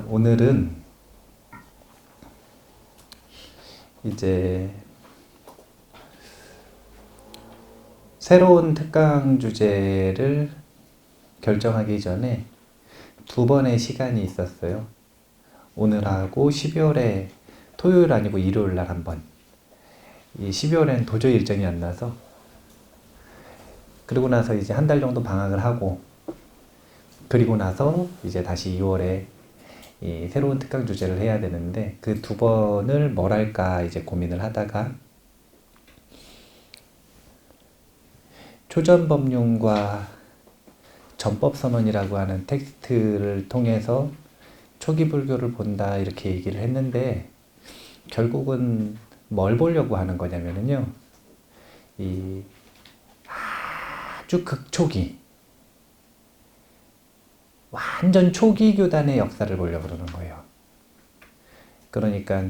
오늘은 이제 새로운 특강 주제를 결정하기 전에 두 번의 시간이 있었어요. 오늘하고 12월에 토요일 아니고 일요일 날 한 번. 이 12월에는 도저히 일정이 안 나서, 그리고 나서 이제 한 달 정도 방학을 하고, 그리고 나서 이제 다시 2월에 이 새로운 특강 주제를 해야 되는데, 그 두 번을 뭘 할까 이제 고민을 하다가 초전법륜과 전법선언이라고 하는 텍스트를 통해서 초기 불교를 본다 이렇게 얘기를 했는데, 결국은 뭘 보려고 하는 거냐면요, 이 아주 극초기, 완전 초기 교단의 역사를 보려고 그러는 거예요. 그러니까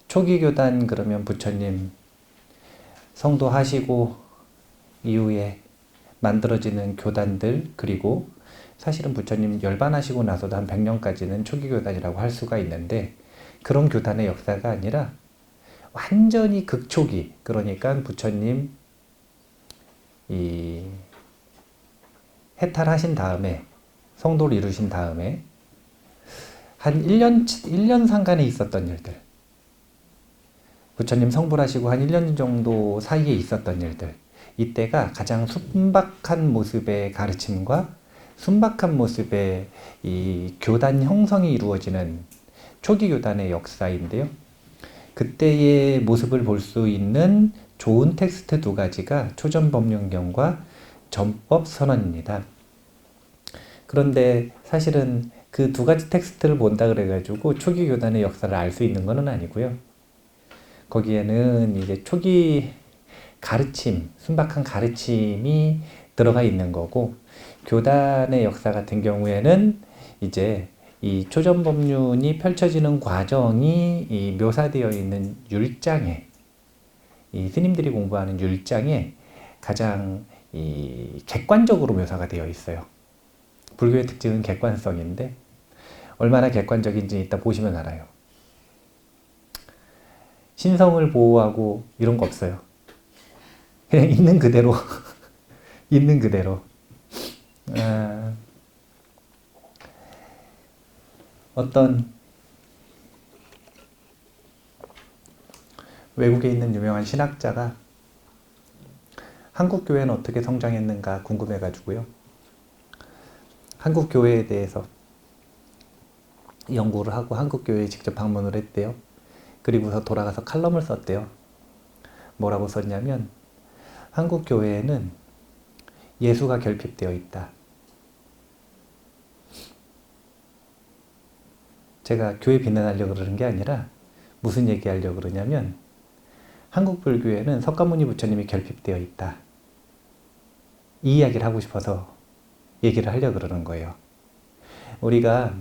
초기 교단 그러면 부처님 성도하시고 이후에 만들어지는 교단들, 그리고 사실은 부처님 열반하시고 나서도 한 100년까지는 초기 교단이라고 할 수가 있는데, 그런 교단의 역사가 아니라 완전히 극초기, 그러니까 부처님 이 해탈하신 다음에, 성도를 이루신 다음에 한 1년 상간에 있었던 일들, 부처님 성불하시고 한 1년 정도 사이에 있었던 일들, 이때가 가장 순박한 모습의 가르침과 순박한 모습의 이 교단 형성이 이루어지는 초기 교단의 역사인데요. 그때의 모습을 볼 수 있는 좋은 텍스트 두 가지가 초전법륜경과 전법선언입니다. 그런데 사실은 그 두 가지 텍스트를 본다 그래가지고 초기 교단의 역사를 알 수 있는 것은 아니고요. 거기에는 이제 초기 가르침, 순박한 가르침이 들어가 있는 거고, 교단의 역사 같은 경우에는 이제 이 초전법륜이 펼쳐지는 과정이 이 묘사되어 있는 율장에, 이 스님들이 공부하는 율장에 가장 이 객관적으로 묘사가 되어 있어요. 불교의 특징은 객관성인데, 얼마나 객관적인지 이따 보시면 알아요. 신성을 보호하고 이런 거 없어요. 그냥 있는 그대로 있는 그대로. 어떤 외국에 있는 유명한 신학자가 한국 교회는 어떻게 성장했는가 궁금해가지고요, 한국 교회에 대해서 연구를 하고 한국 교회에 직접 방문을 했대요. 그리고서 돌아가서 칼럼을 썼대요. 뭐라고 썼냐면, 한국 교회에는 예수가 결핍되어 있다. 제가 교회 비난하려고 그러는 게 아니라 무슨 얘기하려고 그러냐면, 한국 불교에는 석가모니 부처님이 결핍되어 있다, 이 이야기를 하고 싶어서 얘기를 하려고 그러는 거예요. 우리가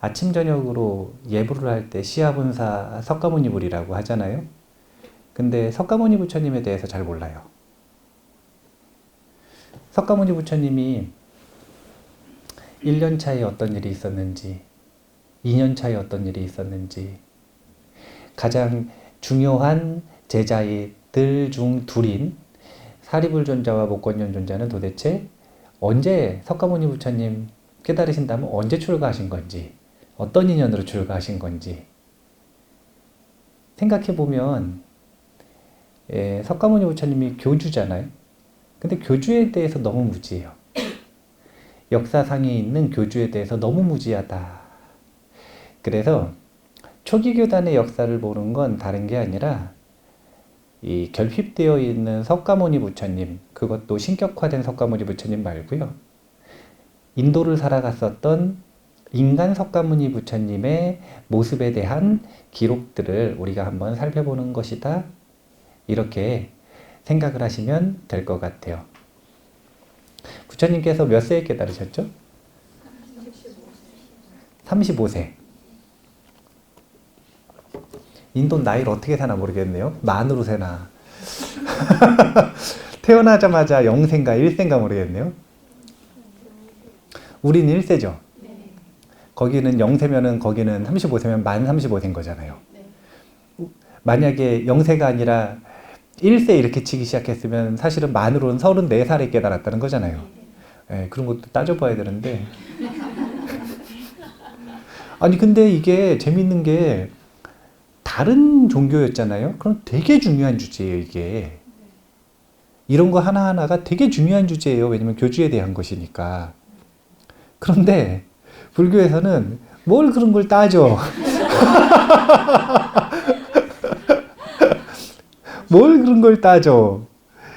아침 저녁으로 예불을 할 때 시아본사 석가모니불이라고 하잖아요. 근데 석가모니 부처님에 대해서 잘 몰라요. 석가모니 부처님이 1년 차에 어떤 일이 있었는지, 2년 차에 어떤 일이 있었는지, 가장 중요한 제자들 중 둘인 사리불존자와 목건연존자는 도대체 언제 석가모니 부처님 깨달으신다면 언제 출가하신 건지, 어떤 인연으로 출가하신 건지 생각해보면, 석가모니 부처님이 교주잖아요. 근데 교주에 대해서 너무 무지해요. 역사상에 있는 교주에 대해서 너무 무지하다. 그래서 초기 교단의 역사를 보는 건 다른 게 아니라, 이 결핍되어 있는 석가모니 부처님, 그것도 신격화된 석가모니 부처님 말고요, 인도를 살아갔었던 인간 석가모니 부처님의 모습에 대한 기록들을 우리가 한번 살펴보는 것이다, 이렇게 생각을 하시면 될 것 같아요. 부처님께서 몇 세에 깨달으셨죠? 35세. 인도 나이를 어떻게 세나 모르겠네요. 만으로 세나 태어나자마자 0세인가 1세인가 모르겠네요. 우리는 1세죠. 거기는 0세면은 거기는 35세면 만 35세인 거잖아요. 네. 만약에 0세가 아니라 1세 이렇게 치기 시작했으면 사실은 만으로는 34살에 깨달았다는 거잖아요. 예, 그런 것도 따져봐야 되는데. 아니, 근데 이게 재밌는 게 다른 종교였잖아요. 그럼 되게 중요한 주제예요, 이게. 이런 거 하나하나가 되게 중요한 주제예요. 왜냐면 교주에 대한 것이니까. 그런데 불교에서는 뭘 그런 걸 따져? 뭘 그런 걸 따져?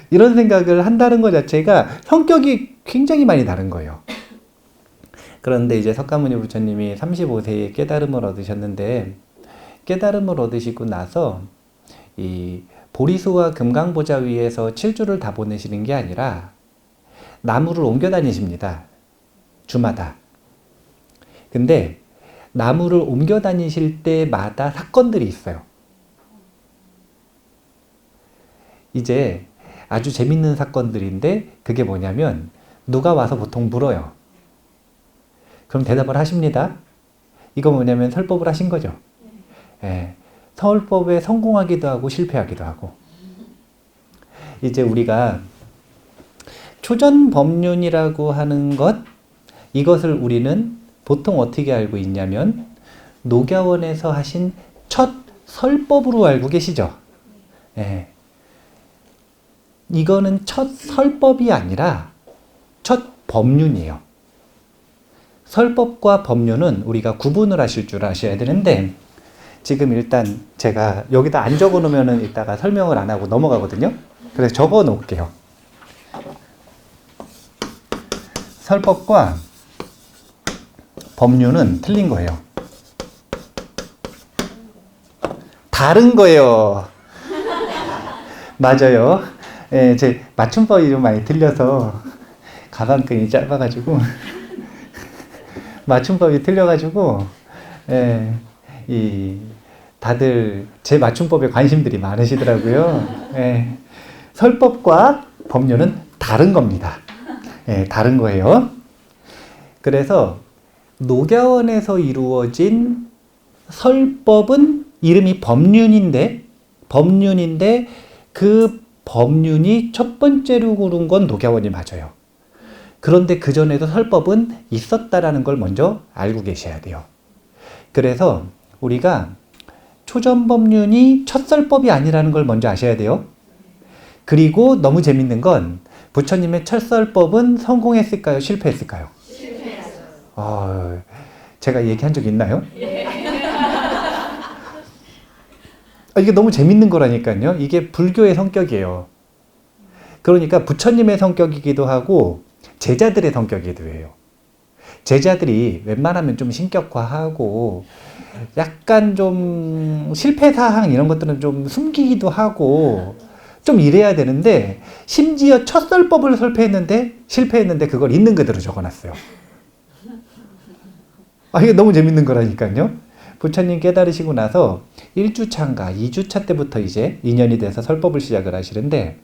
이런 생각을 한다는 것 자체가 성격이 굉장히 많이 다른 거예요. 그런데 이제 석가모니 부처님이 35세에 깨달음을 얻으셨는데, 깨달음을 얻으시고 나서 이 보리수와 금강보좌 위에서 7주를 다 보내시는 게 아니라 나무를 옮겨 다니십니다. 주마다. 근데 나무를 옮겨 다니실 때마다 사건들이 있어요. 이제 아주 재밌는 사건들인데 그게 뭐냐면 누가 와서 보통 물어요. 그럼 대답을 하십니다. 이거 뭐냐면 설법을 하신 거죠. 예, 설법에 성공하기도 하고 실패하기도 하고. 이제 우리가 초전법륜이라고 하는 것, 이것을 우리는 보통 어떻게 알고 있냐면 녹야원에서 하신 첫 설법으로 알고 계시죠. 예. 이거는 첫 설법이 아니라 첫 법륜이에요. 설법과 법륜은 우리가 구분을 하실 줄 아셔야 되는데, 지금 일단 제가 여기다 안 적어 놓으면 이따가 설명을 안 하고 넘어가거든요. 그래서 적어 놓을게요. 설법과 법륜은 틀린 거예요. 다른 거예요. 맞아요. 예, 제 맞춤법이 좀 많이 틀려서 가방끈이 짧아가지고 맞춤법이 틀려가지고 예, 다들 제 맞춤법에 관심들이 많으시더라고요. 예, 설법과 법륜은 다른 겁니다. 예, 다른 거예요. 그래서 녹야원에서 이루어진 설법은 이름이 법륜인데 그 법륜이 첫 번째로 고른 건 녹야원이 맞아요. 그런데 그 전에도 설법은 있었다라는 걸 먼저 알고 계셔야 돼요. 그래서 우리가 초전법륜이 첫 설법이 아니라는 걸 먼저 아셔야 돼요. 그리고 너무 재밌는 건 부처님의 첫 설법은 성공했을까요? 실패했을까요? 실패했어요. 제가 얘기한 적 있나요? 이게 너무 재밌는 거라니까요. 이게 불교의 성격이에요. 그러니까 부처님의 성격이기도 하고 제자들의 성격이기도 해요. 제자들이 웬만하면 좀 신격화하고 약간 좀 실패사항 이런 것들은 좀 숨기기도 하고 좀 이래야 되는데, 심지어 첫 설법을 실패했는데 그걸 있는 그대로 적어놨어요. 이게 너무 재밌는 거라니까요. 부처님 깨달으시고 나서 1주차인가 2주차 때부터 이제 인연이 돼서 설법을 시작을 하시는데,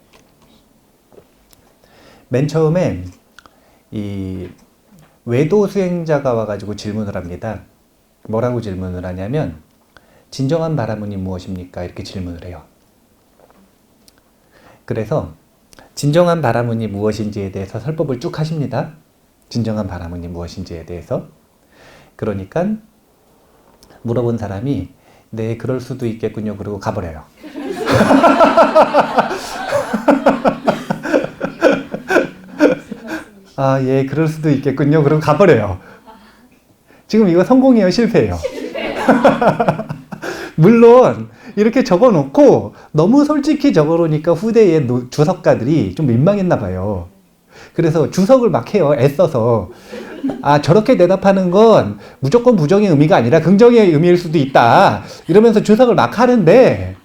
맨 처음에 이 외도 수행자가 와가지고 질문을 합니다. 뭐라고 질문을 하냐면 진정한 바라문이 무엇입니까? 이렇게 질문을 해요. 그래서 진정한 바라문이 무엇인지에 대해서 설법을 쭉 하십니다. 진정한 바라문이 무엇인지에 대해서. 그러니까 물어본 사람이 네, 그럴 수도 있겠군요. 그러고 가버려요. 예, 그럴 수도 있겠군요. 그러고 가버려요. 지금 이거 성공이에요? 실패예요? 물론 이렇게 적어놓고 너무 솔직히 적어놓으니까 후대의 주석가들이 좀 민망했나 봐요. 그래서 주석을 막 해요. 애써서. 저렇게 대답하는 건 무조건 부정의 의미가 아니라 긍정의 의미일 수도 있다. 이러면서 주석을 막 하는데,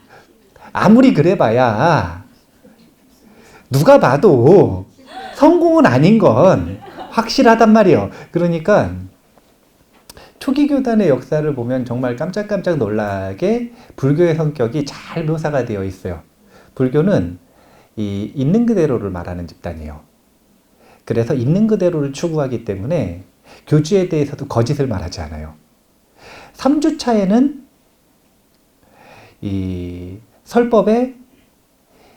아무리 그래봐야 누가 봐도 성공은 아닌 건 확실하단 말이에요. 그러니까 초기 교단의 역사를 보면 정말 깜짝깜짝 놀라게 불교의 성격이 잘 묘사가 되어 있어요. 불교는 있는 그대로를 말하는 집단이에요. 그래서 있는 그대로를 추구하기 때문에 교주에 대해서도 거짓을 말하지 않아요. 3주차에는 이 설법에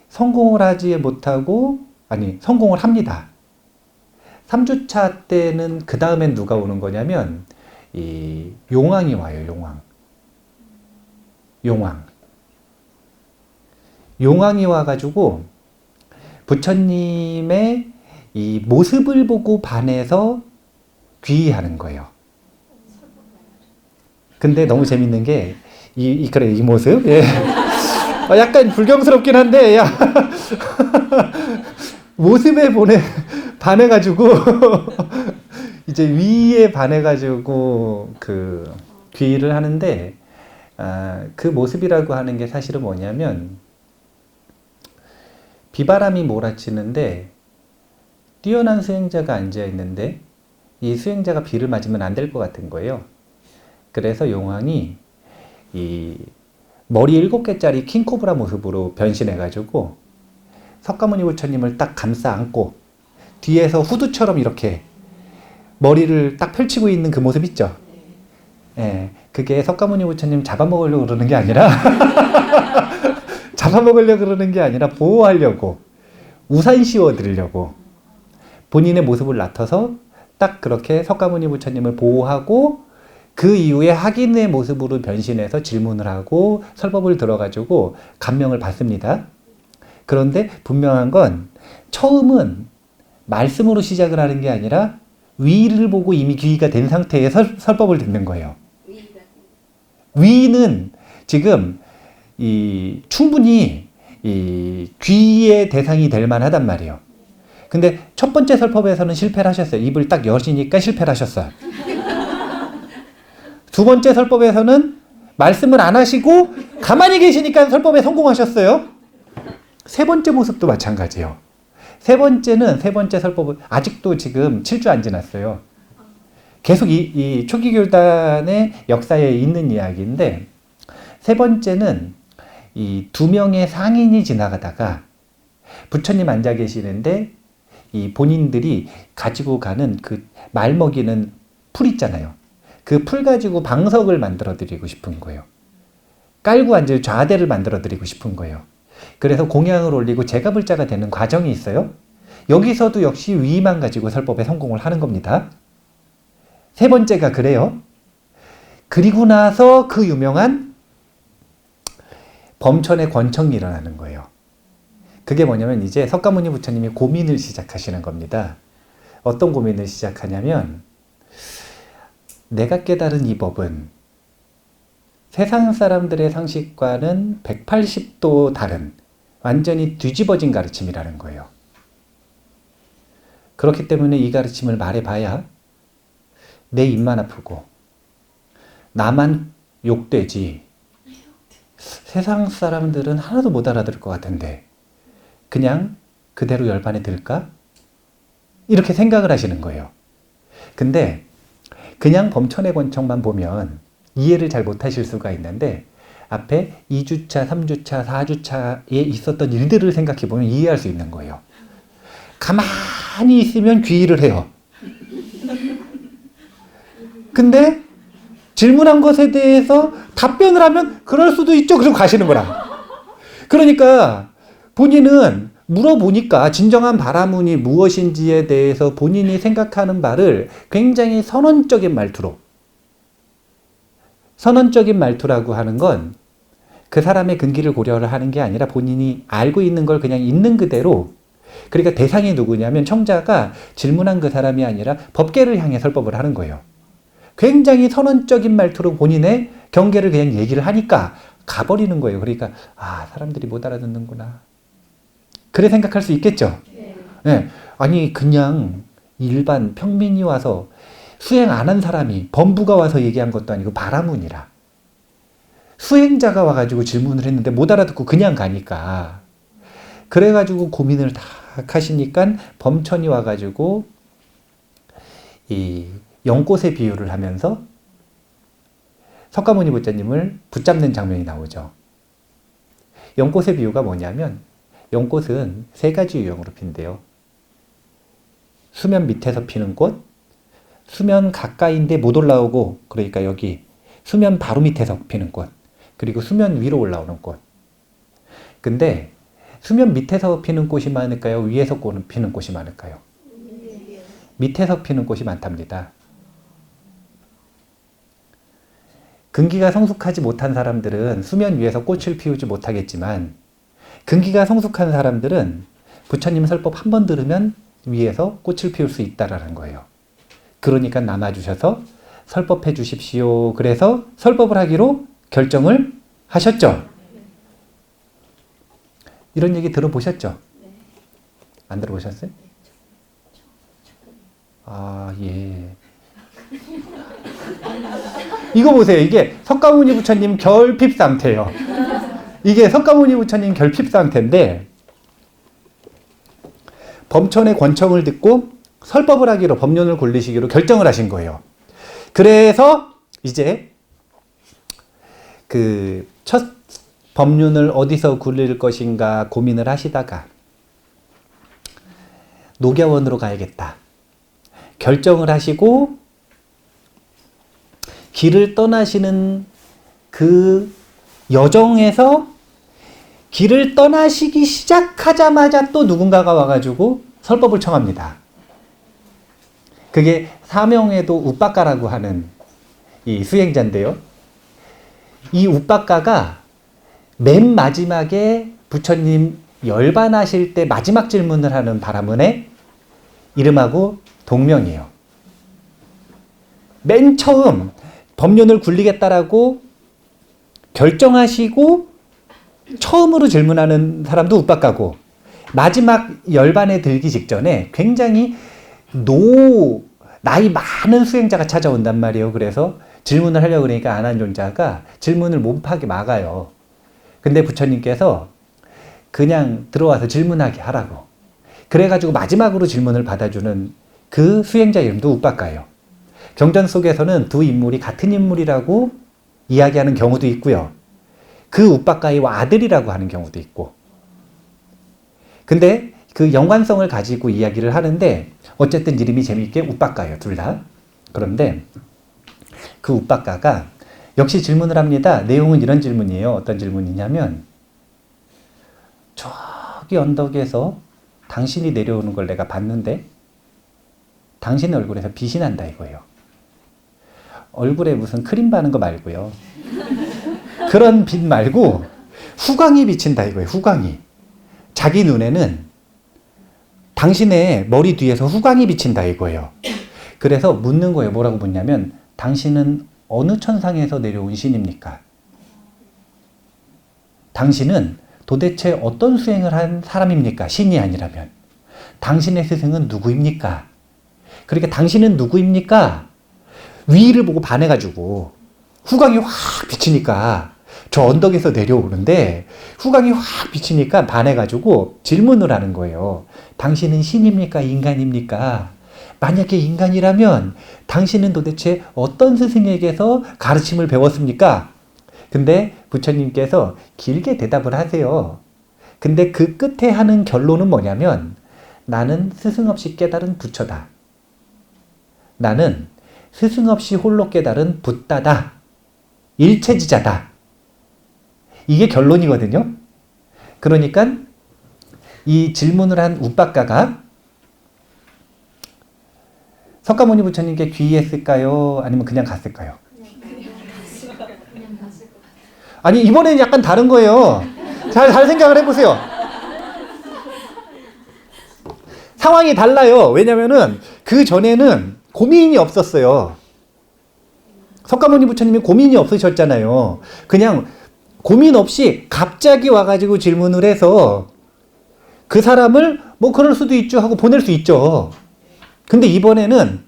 성공을 하지 못하고, 아니, 성공을 합니다. 3주차 때는 그 다음엔 누가 오는 거냐면, 이 용왕이 와요, 용왕. 용왕이 와가지고, 부처님의 이 모습을 보고 반해서 귀의하는 거예요. 근데 너무 재밌는 게, 그래, 이 모습? 예. 약간 불경스럽긴 한데, 야. 모습에 반해가지고, 이제 위에 반해가지고, 귀의를 하는데, 그 모습이라고 하는 게 사실은 뭐냐면, 비바람이 몰아치는데, 뛰어난 수행자가 앉아있는데, 이 수행자가 비를 맞으면 안 될 것 같은 거예요. 그래서 용왕이 이 머리 7개짜리 킹코브라 모습으로 변신해가지고 석가모니 부처님을 딱 감싸 안고 뒤에서 후두처럼 이렇게 머리를 딱 펼치고 있는 그 모습 있죠? 예, 그게 석가모니 부처님 잡아먹으려고 그러는 게 아니라 잡아먹으려고 그러는 게 아니라 보호하려고, 우산 씌워드리려고 본인의 모습을 나타서 딱 그렇게 석가모니 부처님을 보호하고, 그 이후에 학인의 모습으로 변신해서 질문을 하고 설법을 들어가지고 감명을 받습니다. 그런데 분명한 건 처음은 말씀으로 시작을 하는 게 아니라 위를 보고 이미 귀의가 된 상태에 설법을 듣는 거예요. 위는 지금 충분히 귀의의 대상이 될 만하단 말이에요. 근데 첫 번째 설법에서는 실패를 하셨어요. 입을 딱 여시니까 실패를 하셨어요. 두 번째 설법에서는 말씀을 안 하시고 가만히 계시니까 설법에 성공하셨어요. 세 번째 모습도 마찬가지예요. 세 번째 설법은 아직도 지금 7주 안 지났어요. 계속 이 초기 교단의 역사에 있는 이야기인데, 세 번째는 이 2명의 상인이 지나가다가 부처님 앉아 계시는데 이 본인들이 가지고 가는 그 말 먹이는 풀 있잖아요. 그 풀 가지고 방석을 만들어 드리고 싶은 거예요. 깔고 앉을 좌대를 만들어 드리고 싶은 거예요. 그래서 공양을 올리고 제가불자가 되는 과정이 있어요. 여기서도 역시 위만 가지고 설법에 성공을 하는 겁니다. 세 번째가 그래요. 그리고 나서 그 유명한 범천의 권청이 일어나는 거예요. 그게 뭐냐면 이제 석가모니 부처님이 고민을 시작하시는 겁니다. 어떤 고민을 시작하냐면, 내가 깨달은 이 법은 세상 사람들의 상식과는 180도 다른 완전히 뒤집어진 가르침이라는 거예요. 그렇기 때문에 이 가르침을 말해봐야 내 입만 아프고 나만 욕되지 세상 사람들은 하나도 못 알아들을 것 같은데 그냥 그대로 열반에 들까? 이렇게 생각을 하시는 거예요. 근데 그냥 범천의 권청만 보면 이해를 잘 못하실 수가 있는데, 앞에 2주차, 3주차, 4주차에 있었던 일들을 생각해보면 이해할 수 있는 거예요. 가만히 있으면 귀의를 해요. 근데 질문한 것에 대해서 답변을 하면 그럴 수도 있죠. 그럼 가시는 거라. 그러니까 본인은 물어보니까 진정한 바라문이 무엇인지에 대해서 본인이 생각하는 바를 굉장히 선언적인 말투라고 하는 건 그 사람의 근기를 고려를 하는 게 아니라 본인이 알고 있는 걸 그냥 있는 그대로, 그러니까 대상이 누구냐면 청자가 질문한 그 사람이 아니라 법계를 향해 설법을 하는 거예요. 굉장히 선언적인 말투로 본인의 경계를 그냥 얘기를 하니까 가버리는 거예요. 그러니까 사람들이 못 알아듣는구나. 그래 생각할 수 있겠죠. 네. 아니 그냥 일반 평민이 와서 수행 안 한 사람이 범부가 와서 얘기한 것도 아니고 바라문이라. 수행자가 와가지고 질문을 했는데 못 알아듣고 그냥 가니까. 그래가지고 고민을 다 하시니까 범천이 와가지고 이 연꽃의 비유를 하면서 석가모니 부처님을 붙잡는 장면이 나오죠. 연꽃의 비유가 뭐냐면, 연꽃은 3가지 유형으로 핀대요. 수면 밑에서 피는 꽃, 수면 가까이인데 못 올라오고, 그러니까 여기 수면 바로 밑에서 피는 꽃, 그리고 수면 위로 올라오는 꽃. 근데 수면 밑에서 피는 꽃이 많을까요? 위에서 피는 꽃이 많을까요? 밑에서 피는 꽃이 많답니다. 근기가 성숙하지 못한 사람들은 수면 위에서 꽃을 피우지 못하겠지만, 근기가 성숙한 사람들은 부처님 설법 한 번 들으면 위에서 꽃을 피울 수 있다라는 거예요. 그러니까 남아주셔서 설법해 주십시오. 그래서 설법을 하기로 결정을 하셨죠. 이런 얘기 들어보셨죠? 안 들어보셨어요? 아, 예. 이거 보세요. 이게 석가모니 부처님 결핍 상태예요. 이게 석가모니 부처님 결핍 상태인데, 범천의 권청을 듣고 설법을 하기로, 법륜을 굴리시기로 결정을 하신 거예요. 그래서 이제 그 첫 법륜을 어디서 굴릴 것인가 고민을 하시다가 녹야원으로 가야겠다 결정을 하시고, 길을 떠나시는 그 여정에서 길을 떠나시기 시작하자마자 또 누군가가 와가지고 설법을 청합니다. 그게 사명에도 우빠까라고 하는 이 수행자인데요. 이 우빠까가 맨 마지막에 부처님 열반하실 때 마지막 질문을 하는 바라문의 이름하고 동명이에요. 맨 처음 법륜을 굴리겠다라고 결정하시고 처음으로 질문하는 사람도 우빠까고, 마지막 열반에 들기 직전에 굉장히 나이 많은 수행자가 찾아온단 말이에요. 그래서 질문을 하려고 그러니까 안한존자가 질문을 못하게 막아요. 근데 부처님께서 그냥 들어와서 질문하게 하라고. 그래가지고 마지막으로 질문을 받아주는 그 수행자 이름도 우빠까예요. 경전 속에서는 두 인물이 같은 인물이라고 이야기하는 경우도 있고요. 그 우빠까이와 아들이라고 하는 경우도 있고. 근데 그 연관성을 가지고 이야기를 하는데 어쨌든 이름이 재미있게 우빠까예요. 둘 다. 그런데 그 우빠까가 역시 질문을 합니다. 내용은 이런 질문이에요. 어떤 질문이냐면, 저기 언덕에서 당신이 내려오는 걸 내가 봤는데 당신의 얼굴에서 빛이 난다 이거예요. 얼굴에 무슨 크림 바른 거 말고요. 그런 빛 말고 후광이 비친다 이거예요. 후광이. 자기 눈에는 당신의 머리 뒤에서 후광이 비친다 이거예요. 그래서 묻는 거예요. 뭐라고 묻냐면, 당신은 어느 천상에서 내려온 신입니까? 당신은 도대체 어떤 수행을 한 사람입니까? 신이 아니라면. 당신의 스승은 누구입니까? 그러니까 당신은 누구입니까? 위를 보고 반해가지고 후광이 확 비치니까, 저 언덕에서 내려오는데 후광이 확 비치니까 반해가지고 질문을 하는 거예요. 당신은 신입니까? 인간입니까? 만약에 인간이라면 당신은 도대체 어떤 스승에게서 가르침을 배웠습니까? 근데 부처님께서 길게 대답을 하세요. 근데 그 끝에 하는 결론은 뭐냐면, 나는 스승 없이 깨달은 부처다. 나는 스승 없이 홀로 깨달은 붓다다. 일체지자다. 이게 결론이거든요. 그러니까 이 질문을 한 우빠까가 석가모니 부처님께 귀의했을까요? 아니면 그냥 갔을까요? 아니, 이번에는 약간 다른 거예요. 잘 생각을 해보세요. 상황이 달라요. 왜냐면은 그 전에는 고민이 없었어요. 석가모니 부처님이 고민이 없으셨잖아요. 그냥 고민 없이 갑자기 와가지고 질문을 해서 그 사람을 뭐 그럴 수도 있죠 하고 보낼 수 있죠. 근데 이번에는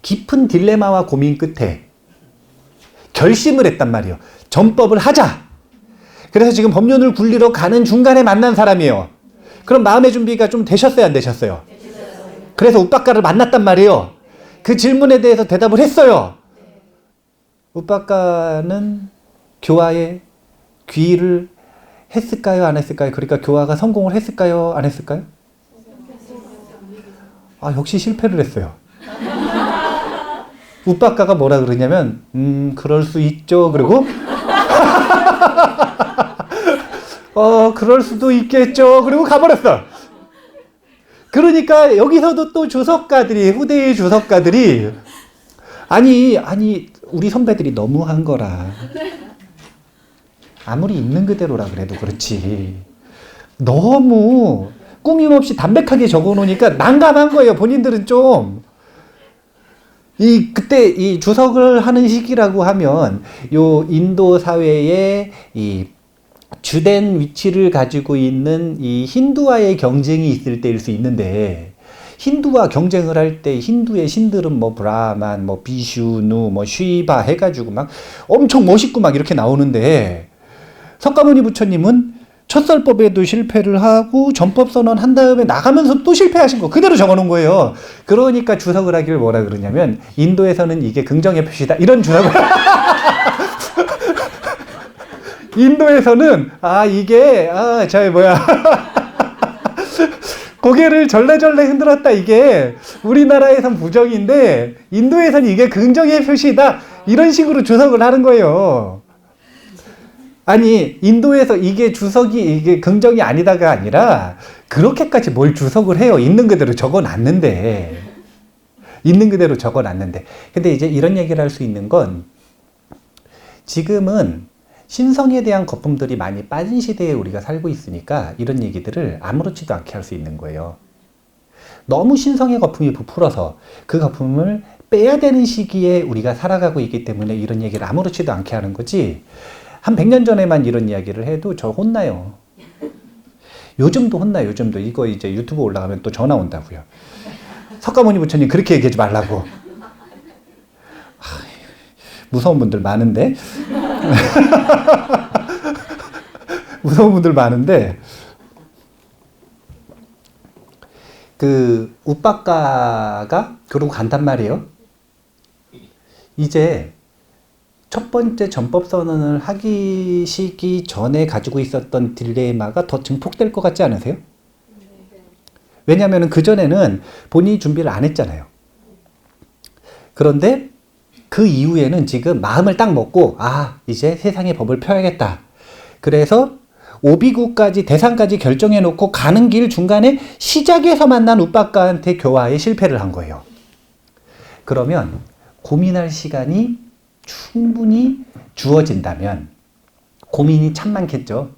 깊은 딜레마와 고민 끝에 결심을 했단 말이에요. 전법을 하자. 그래서 지금 법륜을 굴리러 가는 중간에 만난 사람이에요. 그럼 마음의 준비가 좀 되셨어요, 안 되셨어요? 그래서 우빠까를 만났단 말이에요. 그 질문에 대해서 대답을 했어요. 우빠까는 교화에 귀의를 했을까요, 안 했을까요? 그러니까 교화가 성공을 했을까요, 안 했을까요? 아, 역시 실패를 했어요. 우빠까가 뭐라 그러냐면 그럴 수 있죠. 그리고 그럴 수도 있겠죠. 그리고 가버렸어. 그러니까 여기서도 또 주석가들이, 후대의 주석가들이 아니 우리 선배들이 너무한 거라. 아무리 있는 그대로라 그래도 그렇지. 너무 꾸밈없이 담백하게 적어놓으니까 난감한 거예요. 본인들은 좀. 그때 이 주석을 하는 시기라고 하면 요 인도 사회에 이 주된 위치를 가지고 있는 이 힌두와의 경쟁이 있을 때일 수 있는데, 힌두와 경쟁을 할 때 힌두의 신들은 뭐 브라만, 뭐 비슈누, 뭐 쉬바 해가지고 막 엄청 멋있고 막 이렇게 나오는데, 석가모니 부처님은 첫설법에도 실패를 하고 전법선언 한 다음에 나가면서 또 실패하신 거 그대로 적어놓은 거예요. 그러니까 주석을 하기를 뭐라 그러냐면 인도에서는 이게 긍정의 표시다 이런 주석을 인도에서는 고개를 절레절레 흔들었다, 이게 우리나라에선 부정인데 인도에서는 이게 긍정의 표시다 이런 식으로 주석을 하는 거예요. 아니 인도에서 이게 주석이 이게 긍정이 아니다가 아니라 그렇게까지 뭘 주석을 해요. 있는 그대로 적어놨는데. 근데 이제 이런 얘기를 할 수 있는 건, 지금은 신성에 대한 거품들이 많이 빠진 시대에 우리가 살고 있으니까 이런 얘기들을 아무렇지도 않게 할 수 있는 거예요. 너무 신성의 거품이 부풀어서 그 거품을 빼야 되는 시기에 우리가 살아가고 있기 때문에 이런 얘기를 아무렇지도 않게 하는 거지, 한 100년 전에만 이런 이야기를 해도 저 혼나요. 요즘도 혼나요. 요즘도. 이거 이제 유튜브 올라가면 또 전화 온다고요. 석가모니 부처님 그렇게 얘기하지 말라고. 무서운 분들 많은데. 무서운 분들 많은데, 그 우빠까가 그러고 간단 말이에요. 이제 첫 번째 전법 선언을 하기 시기 전에 가지고 있었던 딜레마가 더 증폭될 것 같지 않으세요? 왜냐하면 그전에는 본인이 준비를 안 했잖아요. 그런데 그 이후에는 지금 마음을 딱 먹고 이제 세상의 법을 펴야겠다. 그래서 오비구까지 대상까지 결정해 놓고 가는 길 중간에 시작에서 만난 우빠까한테 교화에 실패를 한 거예요. 그러면 고민할 시간이 충분히 주어진다면 고민이 참 많겠죠.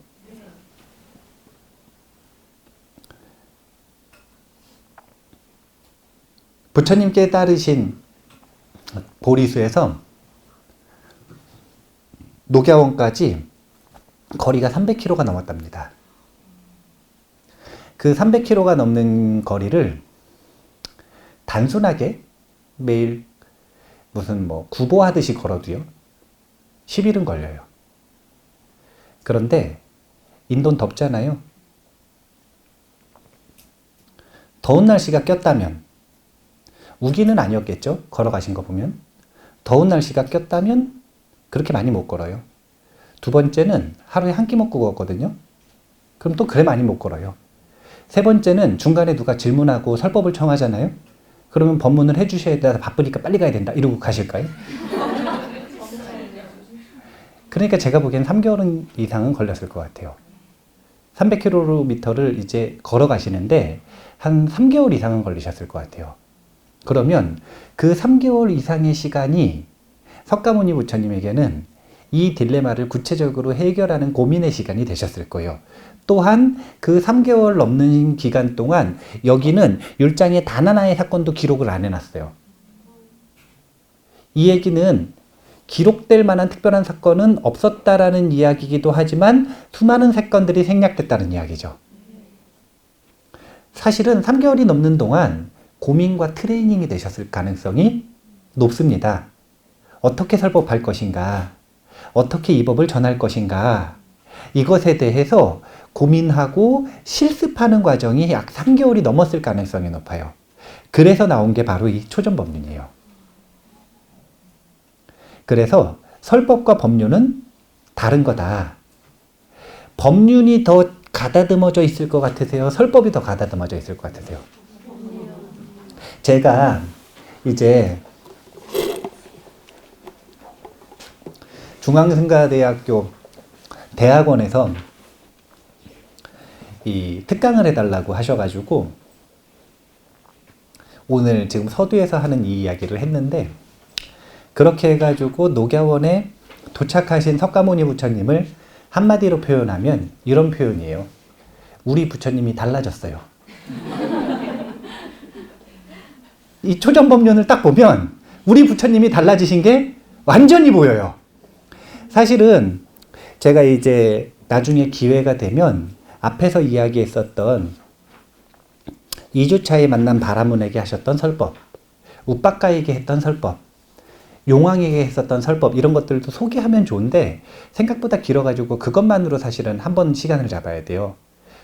부처님께 따르신 보리수에서 녹야원까지 거리가 300km가 넘었답니다. 그 300km가 넘는 거리를 단순하게 매일 무슨 구보하듯이 걸어도요 10일은 걸려요. 그런데 인도는 덥잖아요. 더운 날씨가 꼈다면, 우기는 아니었겠죠? 걸어가신 거 보면. 더운 날씨가 꼈다면 그렇게 많이 못 걸어요. 두 번째는 하루에 한 끼 먹고 걷거든요. 그럼 또 그래 많이 못 걸어요. 세 번째는 중간에 누가 질문하고 설법을 청하잖아요. 그러면 법문을 해주셔야 돼. 바쁘니까 빨리 가야 된다. 이러고 가실까요? 그러니까 제가 보기엔 3개월 이상은 걸렸을 것 같아요. 300km를 이제 걸어가시는데 한 3개월 이상은 걸리셨을 것 같아요. 그러면 그 3개월 이상의 시간이 석가모니 부처님에게는 이 딜레마를 구체적으로 해결하는 고민의 시간이 되셨을 거예요. 또한 그 3개월 넘는 기간 동안 여기는 율장에 단 하나의 사건도 기록을 안 해놨어요. 이 얘기는 기록될 만한 특별한 사건은 없었다라는 이야기이기도 하지만 수많은 사건들이 생략됐다는 이야기죠. 사실은 3개월이 넘는 동안 고민과 트레이닝이 되셨을 가능성이 높습니다. 어떻게 설법할 것인가? 어떻게 이 법을 전할 것인가? 이것에 대해서 고민하고 실습하는 과정이 약 3개월이 넘었을 가능성이 높아요. 그래서 나온 게 바로 이 초전법륜이에요. 그래서 설법과 법륜은 다른 거다. 법륜이 더 가다듬어져 있을 것 같으세요? 설법이 더 가다듬어져 있을 것 같으세요? 제가 이제 중앙승가대학교 대학원에서 이 특강을 해달라고 하셔가지고 오늘 지금 서두에서 하는 이 이야기를 했는데, 그렇게 해가지고 녹야원에 도착하신 석가모니 부처님을 한마디로 표현하면 이런 표현이에요. 우리 부처님이 달라졌어요. 이 초전법륜을 딱 보면 우리 부처님이 달라지신 게 완전히 보여요. 사실은 제가 이제 나중에 기회가 되면 앞에서 이야기했었던 2주차에 만난 바라문에게 하셨던 설법, 욱박가에게 했던 설법, 용왕에게 했었던 설법, 이런 것들도 소개하면 좋은데 생각보다 길어가지고 그것만으로 사실은 한 번 시간을 잡아야 돼요.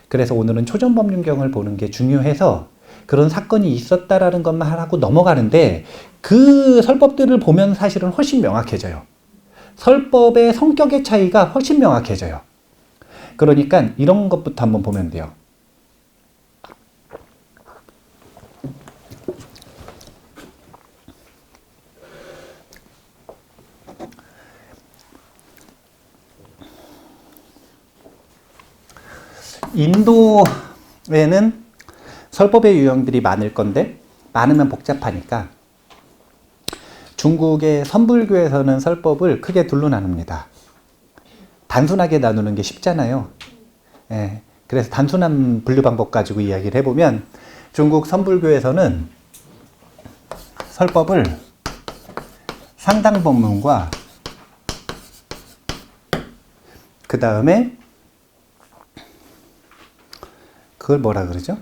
그래서 오늘은 초전법륜경을 보는 게 중요해서 그런 사건이 있었다라는 것만 하고 넘어가는데, 그 설법들을 보면 사실은 훨씬 명확해져요. 설법의 성격의 차이가 훨씬 명확해져요. 그러니까 이런 것부터 한번 보면 돼요. 인도에는 설법의 유형들이 많을 건데 많으면 복잡하니까 중국의 선불교에서는 설법을 크게 둘로 나눕니다. 단순하게 나누는 게 쉽잖아요. 예, 그래서 단순한 분류 방법 가지고 이야기를 해보면 중국 선불교에서는 설법을 상당법문과 그 다음에 그걸 뭐라 그러죠?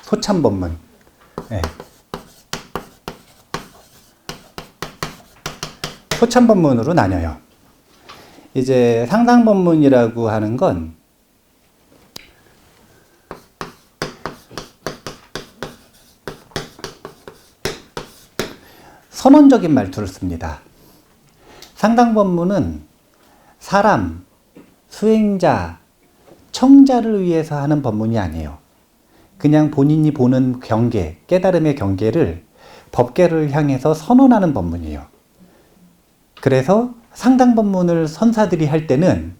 소참법문. 예. 소참법문으로 나뉘어요. 이제 상당법문이라고 하는 건 선언적인 말투를 씁니다. 상당법문은 사람, 수행자, 청자를 위해서 하는 법문이 아니에요. 그냥 본인이 보는 경계, 깨달음의 경계를 법계를 향해서 선언하는 법문이에요. 그래서 상당법문을 선사들이 할 때는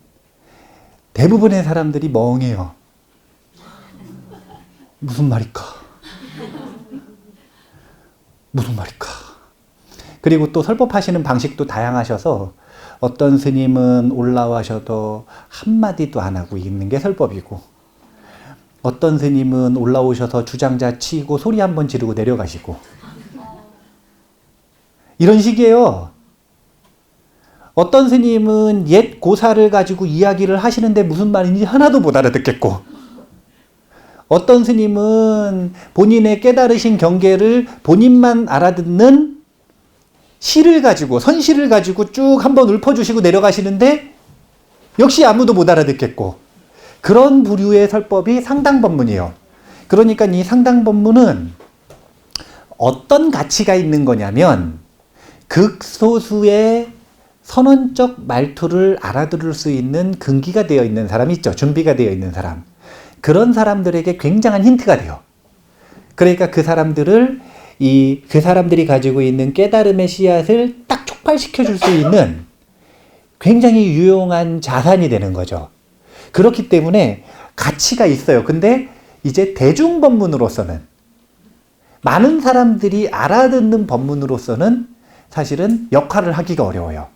대부분의 사람들이 멍해요. 무슨 말일까? 무슨 말일까? 그리고 또 설법하시는 방식도 다양하셔서 어떤 스님은 올라와셔도 한마디도 안 하고 있는 게 설법이고, 어떤 스님은 올라오셔서 주장자 치고 소리 한번 지르고 내려가시고, 이런 식이에요. 어떤 스님은 옛 고사를 가지고 이야기를 하시는데 무슨 말인지 하나도 못 알아듣겠고, 어떤 스님은 본인의 깨달으신 경계를 본인만 알아듣는 시를 가지고, 선시를 가지고 쭉 한번 읊어주시고 내려가시는데 역시 아무도 못 알아듣겠고, 그런 부류의 설법이 상당법문이에요. 그러니까 이 상당법문은 어떤 가치가 있는 거냐면, 극소수의 선언적 말투를 알아들을 수 있는 근기가 되어 있는 사람이 있죠. 준비가 되어 있는 사람. 그런 사람들에게 굉장한 힌트가 돼요. 그러니까 그 사람들이 가지고 있는 깨달음의 씨앗을 딱 촉발시켜 줄 수 있는 굉장히 유용한 자산이 되는 거죠. 그렇기 때문에 가치가 있어요. 근데 이제 대중법문으로서는, 많은 사람들이 알아듣는 법문으로서는 사실은 역할을 하기가 어려워요.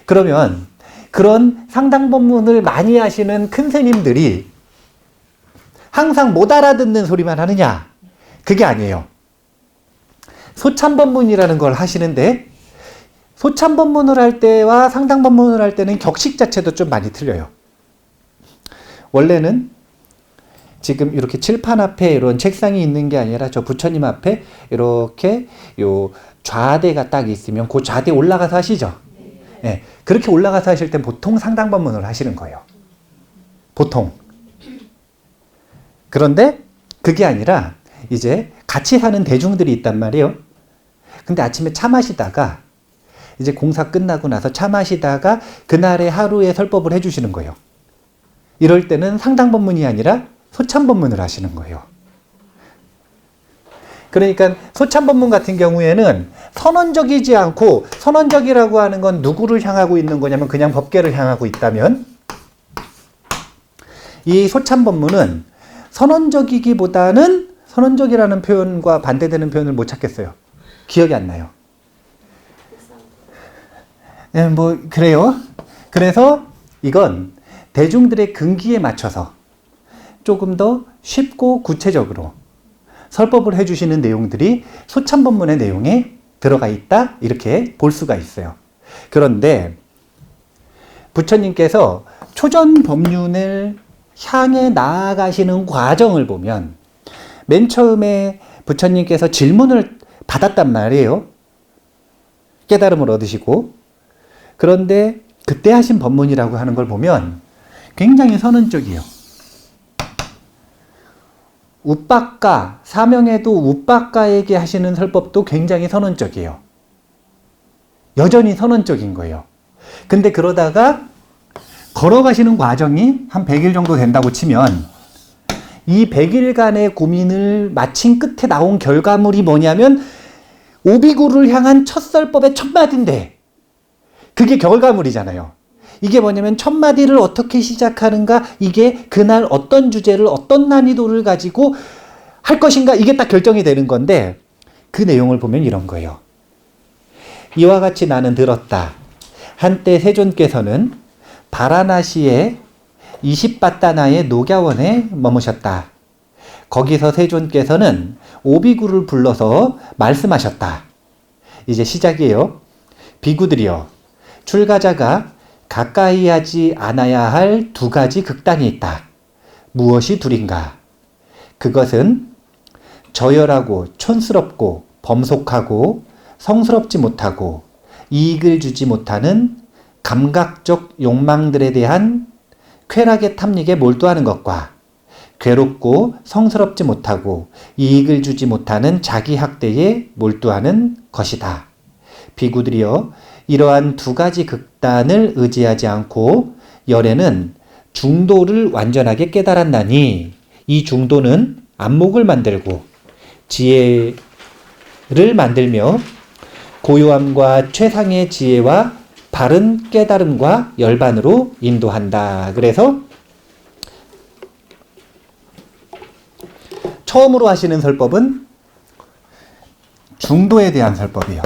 그러면 그런 상당법문을 많이 하시는 큰 스님들이 항상 못 알아듣는 소리만 하느냐? 그게 아니에요. 소참법문이라는 걸 하시는데, 소참법문을 할 때와 상당법문을 할 때는 격식 자체도 좀 많이 틀려요. 원래는 지금 이렇게 칠판 앞에 이런 책상이 있는 게 아니라 저 부처님 앞에 이렇게 요 좌대가 딱 있으면 그 좌대 올라가서 하시죠. 네, 그렇게 올라가서 하실 땐 보통 상당법문을 하시는 거예요. 보통. 그런데 그게 아니라 이제 같이 사는 대중들이 있단 말이에요. 근데 아침에 차 마시다가, 이제 공사 끝나고 나서 차 마시다가 그날의 하루의 설법을 해주시는 거예요. 이럴 때는 상당법문이 아니라 소참법문을 하시는 거예요. 그러니까 소참법문 같은 경우에는 선언적이지 않고, 선언적이라고 하는 건 누구를 향하고 있는 거냐면 그냥 법계를 향하고 있다면, 이 소참법문은 선언적이기보다는 선언적이라는 표현과 반대되는 표현을 못 찾겠어요. 기억이 안 나요. 네, 뭐 그래요. 그래서 이건 대중들의 근기에 맞춰서 조금 더 쉽고 구체적으로 설법을 해주시는 내용들이 소참법문의 내용에 들어가 있다, 이렇게 볼 수가 있어요. 그런데 부처님께서 초전법륜을 향해 나아가시는 과정을 보면 맨 처음에 부처님께서 질문을 받았단 말이에요. 깨달음을 얻으시고. 그런데 그때 하신 법문이라고 하는 걸 보면 굉장히 선언적이에요. 우빠까, 사명에도 우빠까에게 하시는 설법도 굉장히 선언적이에요. 여전히 선언적인 거예요. 근데 그러다가 걸어가시는 과정이 한 100일 정도 된다고 치면 이 100일간의 고민을 마친 끝에 나온 결과물이 뭐냐면 오비구를 향한 첫 설법의 첫 마디인데, 그게 결과물이잖아요. 이게 뭐냐면 첫 마디를 어떻게 시작하는가, 이게 그날 어떤 주제를 어떤 난이도를 가지고 할 것인가, 이게 딱 결정이 되는 건데, 그 내용을 보면 이런 거예요. 이와 같이 나는 들었다. 한때 세존께서는 바라나시의 20바다나의 녹야원에 머무셨다. 거기서 세존께서는 오비구를 불러서 말씀하셨다. 이제 시작이에요. 비구들이여, 출가자가 가까이 하지 않아야 할 두 가지 극단이 있다. 무엇이 둘인가? 그것은 저열하고 촌스럽고 범속하고 성스럽지 못하고 이익을 주지 못하는 감각적 욕망들에 대한 쾌락의 탐닉에 몰두하는 것과 괴롭고 성스럽지 못하고 이익을 주지 못하는 자기 학대에 몰두하는 것이다. 비구들이여, 이러한 두 가지 극단을 의지하지 않고 열에는 중도를 완전하게 깨달았나니, 이 중도는 안목을 만들고 지혜를 만들며 고요함과 최상의 지혜와 바른 깨달음과 열반으로 인도한다. 그래서 처음으로 하시는 설법은 중도에 대한 설법이에요.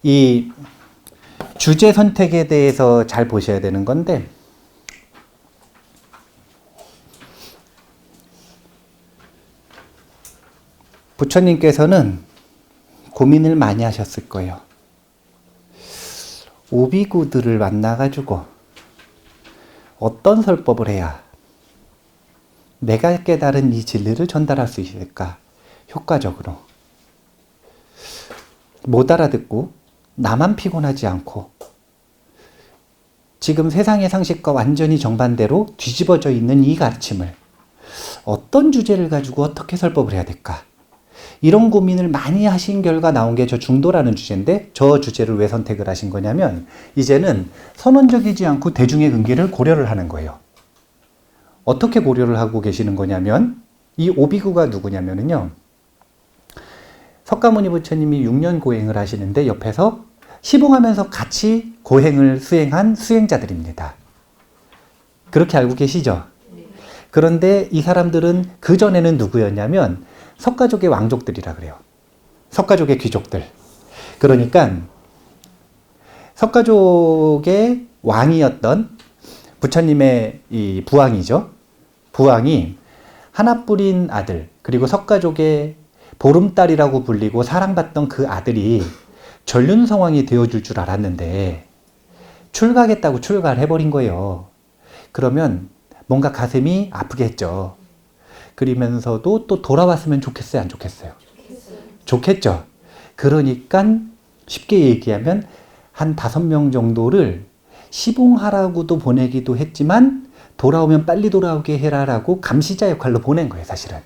이 주제 선택에 대해서 잘 보셔야 되는 건데, 부처님께서는 고민을 많이 하셨을 거예요. 오비구들을 만나가지고 어떤 설법을 해야 내가 깨달은 이 진리를 전달할 수 있을까? 효과적으로. 못 알아듣고 나만 피곤하지 않고 지금 세상의 상식과 완전히 정반대로 뒤집어져 있는 이 가르침을 어떤 주제를 가지고 어떻게 설법을 해야 될까? 이런 고민을 많이 하신 결과 나온 게 저 중도라는 주제인데, 저 주제를 왜 선택을 하신 거냐면 이제는 선언적이지 않고 대중의 근기를 고려를 하는 거예요. 어떻게 고려를 하고 계시는 거냐면, 이 오비구가 누구냐면요, 석가모니 부처님이 6년 고행을 하시는데 옆에서 시봉하면서 같이 고행을 수행한 수행자들입니다. 그렇게 알고 계시죠? 그런데 이 사람들은 그전에는 누구였냐면 석가족의 왕족들이라 그래요. 석가족의 귀족들. 그러니까 석가족의 왕이었던 부처님의 이 부왕이죠. 부왕이 하나뿐인 아들, 그리고 석가족의 보름달이라고 불리고 사랑받던 그 아들이 전륜성왕이 되어줄 줄 알았는데 출가하겠다고 출가를 해버린 거예요. 그러면 뭔가 가슴이 아프게 했죠. 그러면서도 또 돌아왔으면 좋겠어요, 안 좋겠어요? 좋겠죠. 그러니까 쉽게 얘기하면 한 5명 정도를 시봉하라고도 보내기도 했지만 돌아오면 빨리 돌아오게 해라라고 감시자 역할로 보낸 거예요, 사실은.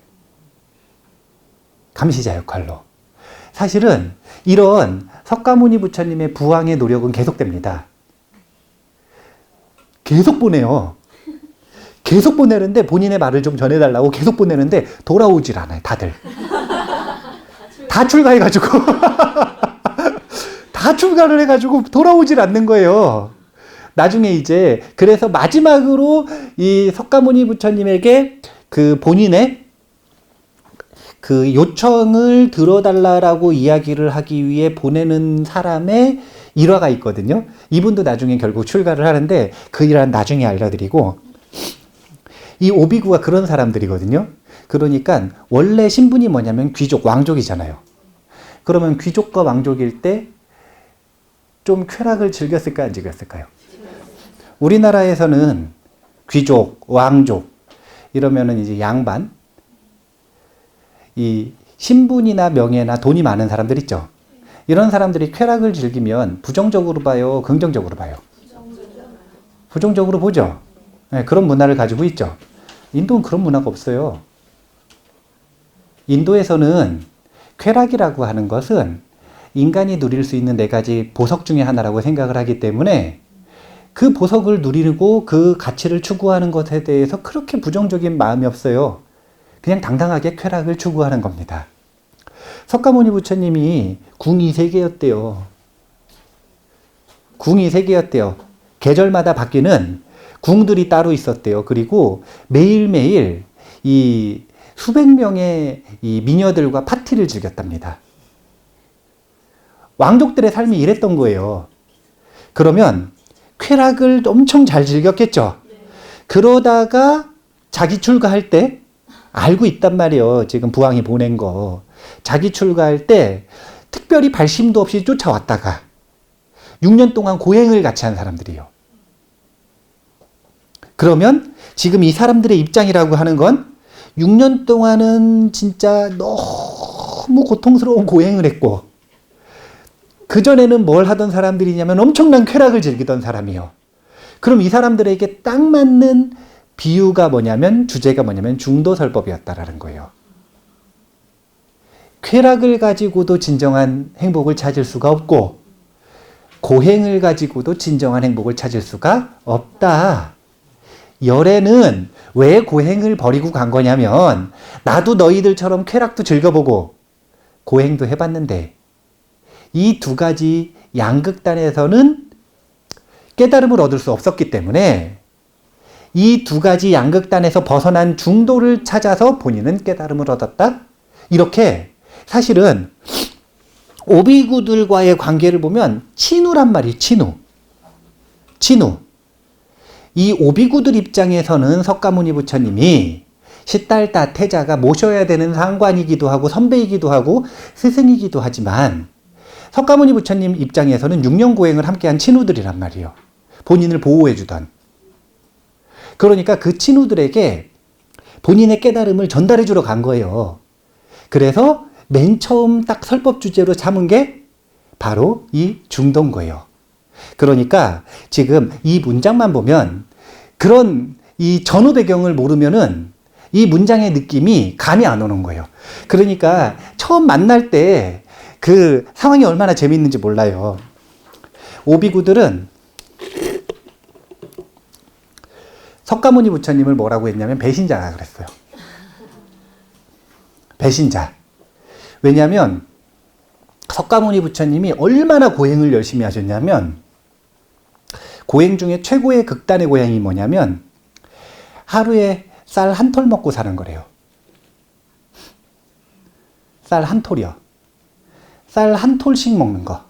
감시자 역할로. 사실은 이런 석가모니 부처님의 부왕의 노력은 계속됩니다. 계속 보내요. 계속 보내는데 본인의 말을 좀 전해달라고 계속 보내는데 돌아오질 않아요, 다들. 다 출가해가지고. 다 출가를 해가지고 돌아오질 않는 거예요. 나중에 이제 그래서 마지막으로 이 석가모니 부처님에게 그 본인의 그 요청을 들어달라라고 이야기를 하기 위해 보내는 사람의 일화가 있거든요. 이분도 나중에 결국 출가를 하는데 그 일화는 나중에 알려드리고, 이 오비구가 그런 사람들이거든요. 그러니까 원래 신분이 뭐냐면 귀족, 왕족이잖아요. 그러면 귀족과 왕족일 때 좀 쾌락을 즐겼을까 안 즐겼을까요? 우리나라에서는 귀족, 왕족 이러면은 이제 양반, 이 신분이나 명예나 돈이 많은 사람들 있죠. 이런 사람들이 쾌락을 즐기면 부정적으로 봐요, 긍정적으로 봐요? 부정적으로 보죠. 네, 그런 문화를 가지고 있죠. 인도는 그런 문화가 없어요. 인도에서는 쾌락이라고 하는 것은 인간이 누릴 수 있는 4가지 보석 중에 하나라고 생각을 하기 때문에 그 보석을 누리고 그 가치를 추구하는 것에 대해서 그렇게 부정적인 마음이 없어요. 그냥 당당하게 쾌락을 추구하는 겁니다. 석가모니 부처님이 궁이 3개였대요. 궁이 3개였대요. 계절마다 바뀌는 궁들이 따로 있었대요. 그리고 매일매일 이 수백 명의 이 미녀들과 파티를 즐겼답니다. 왕족들의 삶이 이랬던 거예요. 그러면 쾌락을 엄청 잘 즐겼겠죠. 그러다가 자기 출가할 때 알고 있단 말이에요. 지금 부왕이 보낸 거. 자기 출가할 때 특별히 발심도 없이 쫓아왔다가 6년 동안 고행을 같이 한 사람들이에요. 그러면 지금 이 사람들의 입장이라고 하는 건 6년 동안은 진짜 너무 고통스러운 고행을 했고, 그전에는 뭘 하던 사람들이냐면 엄청난 쾌락을 즐기던 사람이에요. 그럼 이 사람들에게 딱 맞는 비유가 뭐냐면, 주제가 뭐냐면 중도설법이었다라는 거예요. 쾌락을 가지고도 진정한 행복을 찾을 수가 없고, 고행을 가지고도 진정한 행복을 찾을 수가 없다. 열애는 왜 고행을 버리고 간 거냐면, 나도 너희들처럼 쾌락도 즐겨보고 고행도 해봤는데 이 2가지 양극단에서는 깨달음을 얻을 수 없었기 때문에 이 2가지 양극단에서 벗어난 중도를 찾아서 본인은 깨달음을 얻었다. 이렇게 사실은 오비구들과의 관계를 보면 친우란 말이에요. 친우. 이 오비구들 입장에서는 석가모니 부처님이 시달다 태자가 모셔야 되는 상관이기도 하고 선배이기도 하고 스승이기도 하지만, 석가모니 부처님 입장에서는 6년 고행을 함께한 친우들이란 말이에요. 본인을 보호해주던. 그러니까 그 친우들에게 본인의 깨달음을 전달해주러 간 거예요. 그래서 맨 처음 딱 설법 주제로 삼은 게 바로 이 중도인 거예요. 그러니까 지금 이 문장만 보면 그런 이 전후 배경을 모르면은 이 문장의 느낌이 감이 안 오는 거예요. 그러니까 처음 만날 때 그 상황이 얼마나 재밌는지 몰라요. 오비구들은 석가모니 부처님을 뭐라고 했냐면 배신자라 그랬어요. 배신자. 왜냐하면 석가모니 부처님이 얼마나 고행을 열심히 하셨냐면, 고행 중에 최고의 극단의 고행이 뭐냐면 하루에 쌀 1톨 먹고 사는 거래요. 쌀 1톨이요. 쌀 1톨씩 먹는 거.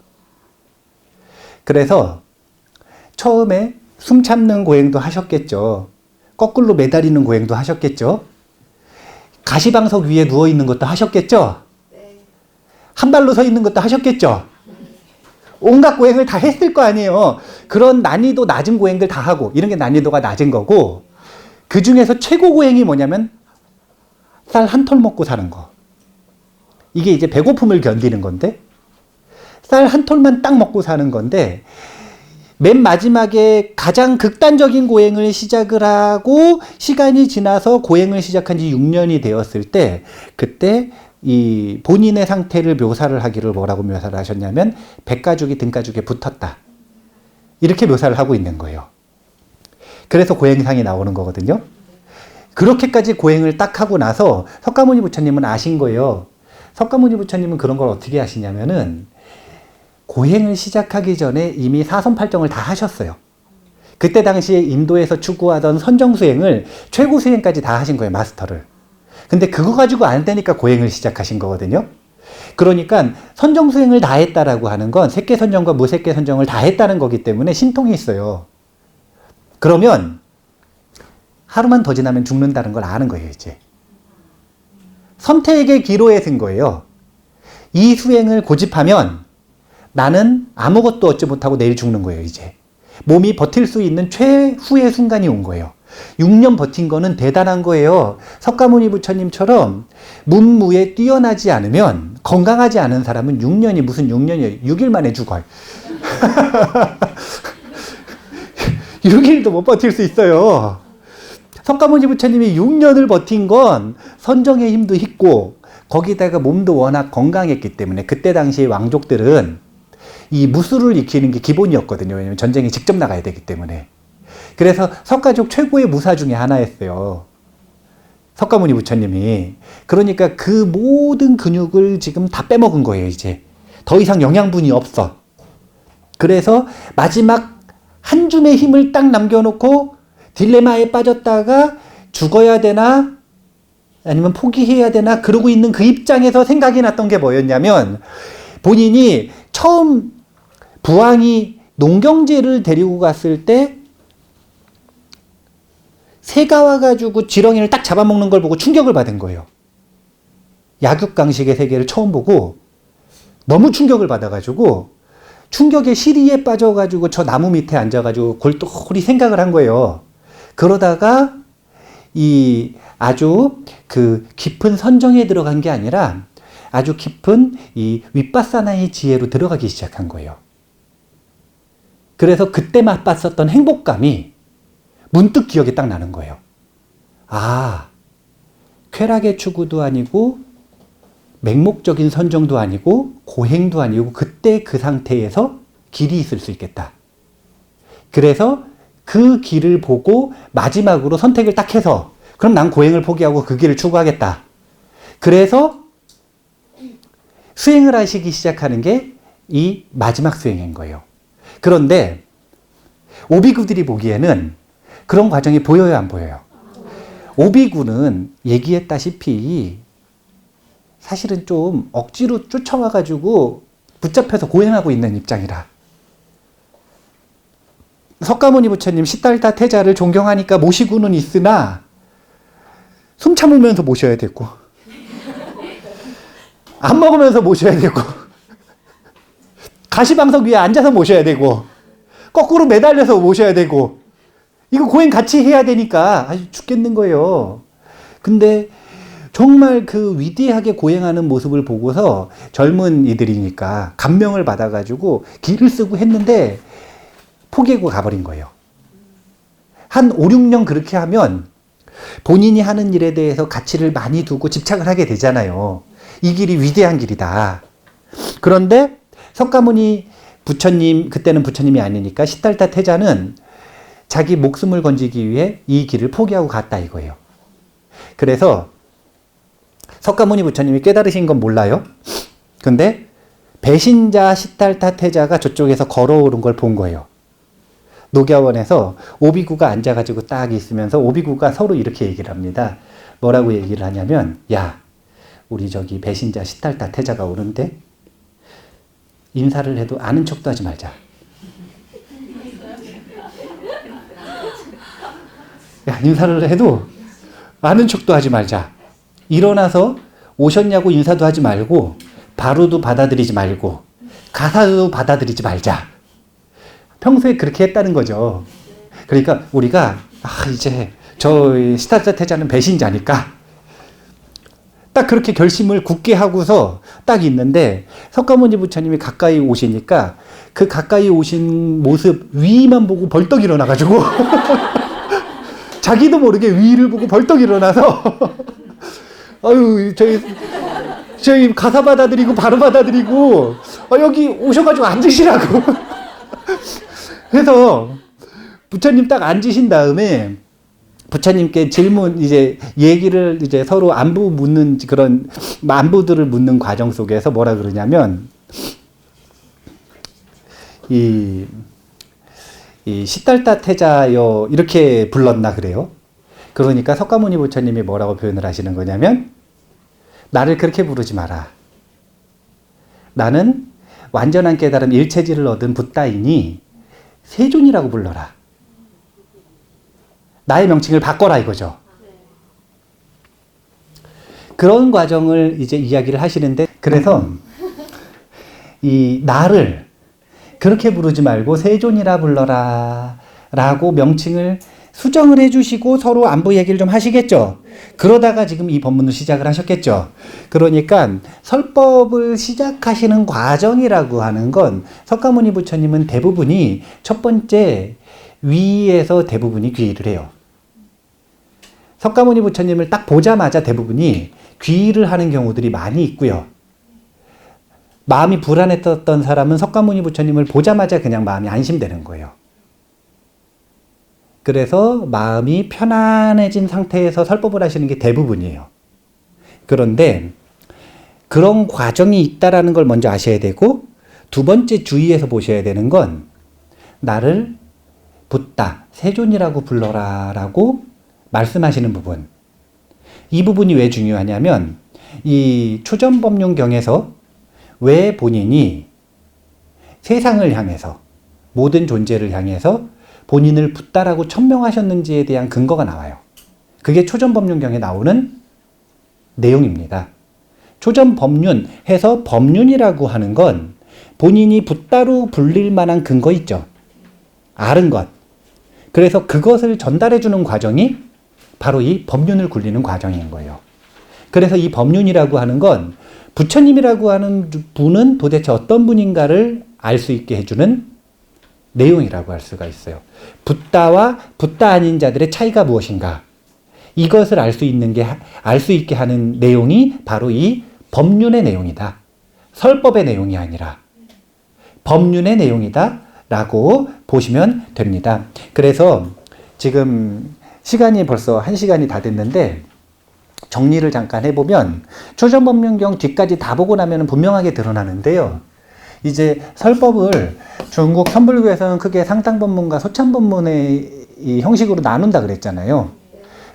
그래서 처음에 숨 참는 고행도 하셨겠죠. 거꾸로 매달리는 고행도 하셨겠죠. 가시방석 위에 누워있는 것도 하셨겠죠. 한 발로 서 있는 것도 하셨겠죠. 온갖 고행을 다 했을 거 아니에요. 그런 난이도 낮은 고행들 다 하고, 이런 게 난이도가 낮은 거고, 그 중에서 최고 고행이 뭐냐면 쌀 1톨 먹고 사는 거. 이게 이제 배고픔을 견디는 건데, 쌀 1톨만 딱 먹고 사는 건데, 맨 마지막에 가장 극단적인 고행을 시작을 하고 시간이 지나서 고행을 시작한 지 6년이 되었을 때, 그때 이 본인의 상태를 묘사를 하기를 뭐라고 묘사를 하셨냐면 백가죽이 등가죽에 붙었다. 이렇게 묘사를 하고 있는 거예요. 그래서 고행상이 나오는 거거든요. 그렇게까지 고행을 딱 하고 나서 석가모니 부처님은 아신 거예요. 석가모니 부처님은 그런 걸 어떻게 하시냐면은 고행을 시작하기 전에 이미 사선팔정을 다 하셨어요. 그때 당시에 인도에서 추구하던 선정수행을 최고수행까지 다 하신 거예요, 마스터를. 근데 그거 가지고 안 되니까 고행을 시작하신 거거든요. 그러니까 선정수행을 다 했다라고 하는 건 색계선정과 무색계선정을 다 했다는 거기 때문에 신통이 있어요. 그러면 하루만 더 지나면 죽는다는 걸 아는 거예요, 이제. 선택의 기로에 든 거예요. 이 수행을 고집하면 나는 아무것도 얻지 못하고 내일 죽는 거예요, 이제. 몸이 버틸 수 있는 최후의 순간이 온 거예요. 6년 버틴 거는 대단한 거예요. 석가모니 부처님처럼 문무에 뛰어나지 않으면, 건강하지 않은 사람은 6년이 무슨 6년이에요. 6일 만에 죽어요. 6일도 못 버틸 수 있어요. 석가모니 부처님이 6년을 버틴 건 선정의 힘도 있고 거기다가 몸도 워낙 건강했기 때문에 그때 당시의 왕족들은 이 무술을 익히는 게 기본이었거든요. 왜냐면 전쟁에 직접 나가야 되기 때문에. 그래서 석가족 최고의 무사 중에 하나였어요. 석가모니 부처님이. 그러니까 그 모든 근육을 지금 다 빼먹은 거예요, 이제. 더 이상 영양분이 없어. 그래서 마지막 한 줌의 힘을 딱 남겨놓고 딜레마에 빠졌다가 죽어야 되나 아니면 포기해야 되나 그러고 있는 그 입장에서 생각이 났던 게 뭐였냐면 본인이 처음 부왕이 농경제를 데리고 갔을 때 새가 와가지고 지렁이를 딱 잡아먹는 걸 보고 충격을 받은 거예요. 약육강식의 세계를 처음 보고 너무 충격을 받아가지고 충격의 시리에 빠져가지고 저 나무 밑에 앉아가지고 골똘히 생각을 한 거예요. 그러다가 이 아주 그 깊은 선정에 들어간 게 아니라 아주 깊은 이 윗바사나의 지혜로 들어가기 시작한 거예요. 그래서 그때 맛봤었던 행복감이 문득 기억이 딱 나는 거예요. 아, 쾌락의 추구도 아니고 맹목적인 선정도 아니고 고행도 아니고 그때 그 상태에서 길이 있을 수 있겠다. 그래서 그 길을 보고 마지막으로 선택을 딱 해서 그럼 난 고행을 포기하고 그 길을 추구하겠다. 그래서 수행을 하시기 시작하는 게 이 마지막 수행인 거예요. 그런데 오비구들이 보기에는 그런 과정이 보여요, 안 보여요? 오비구는 얘기했다시피 사실은 좀 억지로 쫓아와가지고 붙잡혀서 고행하고 있는 입장이라. 석가모니 부처님 시달타 태자를 존경하니까 모시고는 있으나 숨 참으면서 모셔야 되고 안 먹으면서 모셔야 되고 가시방석 위에 앉아서 모셔야 되고 거꾸로 매달려서 모셔야 되고 이거 고행 같이 해야 되니까 아주 죽겠는 거예요. 근데 정말 그 위대하게 고행하는 모습을 보고서 젊은 이들이니까 감명을 받아가지고 길을 쓰고 했는데 포기하고 가버린 거예요. 한 5, 6년 그렇게 하면 본인이 하는 일에 대해서 가치를 많이 두고 집착을 하게 되잖아요. 이 길이 위대한 길이다. 그런데 석가모니 부처님, 그때는 부처님이 아니니까 시달타 태자는 자기 목숨을 건지기 위해 이 길을 포기하고 갔다 이거예요. 그래서 석가모니 부처님이 깨달으신 건 몰라요. 근데 배신자 시달타 태자가 저쪽에서 걸어오는 걸 본 거예요. 녹야원에서 오비구가 앉아가지고 딱 있으면서 오비구가 서로 이렇게 얘기를 합니다. 뭐라고 얘기를 하냐면, 야, 우리 저기 배신자 시달타 태자가 오는데 인사를 해도 아는 척도 하지 말자. 야, 인사를 해도 아는 척도 하지 말자. 일어나서 오셨냐고 인사도 하지 말고 바로도 받아들이지 말고 가사도 받아들이지 말자. 평소에 그렇게 했다는 거죠. 그러니까 우리가 이제 저 시달타 태자는 배신자니까 딱 그렇게 결심을 굳게 하고서 딱 있는데 석가모니 부처님이 가까이 오시니까 그 가까이 오신 모습 위만 보고 벌떡 일어나가지고 자기도 모르게 위를 보고 벌떡 일어나서 아유 저희 가사 받아들이고 바로 받아들이고 여기 오셔가지고 앉으시라고 그래서 부처님 딱 앉으신 다음에 부처님께 질문, 이제 얘기를 이제 서로 안부 묻는 그런 안부들을 묻는 과정 속에서 뭐라 그러냐면, 이 시달다 태자여 이렇게 불렀나 그래요. 그러니까 석가모니 부처님이 뭐라고 표현을 하시는 거냐면, 나를 그렇게 부르지 마라. 나는 완전한 깨달음 일체지를 얻은 붓다이니 세존이라고 불러라. 나의 명칭을 바꿔라 이거죠. 그런 과정을 이제 이야기를 하시는데, 그래서 이 나를 그렇게 부르지 말고 세존이라 불러라 라고 명칭을 수정을 해주시고 서로 안부 얘기를 좀 하시겠죠. 그러다가 지금 이 법문을 시작을 하셨겠죠. 그러니까 설법을 시작하시는 과정이라고 하는 건 석가모니 부처님은 대부분이 첫 번째 위에서 대부분이 귀의를 해요. 석가모니 부처님을 딱 보자마자 대부분이 귀의를 하는 경우들이 많이 있고요. 마음이 불안했던 사람은 석가모니 부처님을 보자마자 그냥 마음이 안심되는 거예요. 그래서 마음이 편안해진 상태에서 설법을 하시는 게 대부분이에요. 그런데 그런 과정이 있다라는 걸 먼저 아셔야 되고, 두 번째 주의해서 보셔야 되는 건 나를 붓다, 세존이라고 불러라 라고 말씀하시는 부분. 이 부분이 왜 중요하냐면, 이 초전법륜경에서 왜 본인이 세상을 향해서, 모든 존재를 향해서 본인을 붓다라고 천명하셨는지에 대한 근거가 나와요. 그게 초전법륜경에 나오는 내용입니다. 초전법륜 해서 법륜이라고 하는 건 본인이 붓다로 불릴 만한 근거 있죠. 아는 것. 그래서 그것을 전달해주는 과정이 바로 이 법륜을 굴리는 과정인 거예요. 그래서 이 법륜이라고 하는 건 부처님이라고 하는 분은 도대체 어떤 분인가를 알 수 있게 해주는 내용이라고 할 수가 있어요. 붓다와 붓다 아닌 자들의 차이가 무엇인가? 이것을 알 수 있게 하는 내용이 바로 이 법륜의 내용이다. 설법의 내용이 아니라 법륜의 내용이다 라고 보시면 됩니다. 그래서 지금 시간이 벌써 1시간이 다 됐는데, 정리를 잠깐 해보면 초전법륜경 뒤까지 다 보고 나면 분명하게 드러나는데요. 이제 설법을 중국 선불교에서는 크게 상당법문과 소참법문의 이 형식으로 나눈다 그랬잖아요.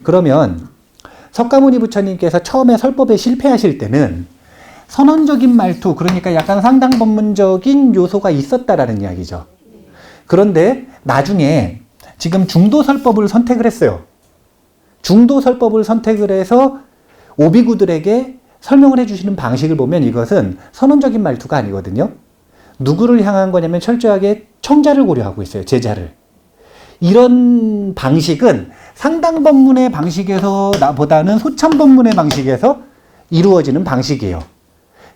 그러면 석가모니 부처님께서 처음에 설법에 실패하실 때는 선언적인 말투, 그러니까 약간 상당법문적인 요소가 있었다라는 이야기죠. 그런데 나중에 지금 중도설법을 선택을 했어요. 중도설법을 선택을 해서 오비구들에게 설명을 해주시는 방식을 보면 이것은 선언적인 말투가 아니거든요. 누구를 향한 거냐면 철저하게 청자를 고려하고 있어요. 제자를. 이런 방식은 상당법문의 방식에서 보다는 소참법문의 방식에서 이루어지는 방식이에요.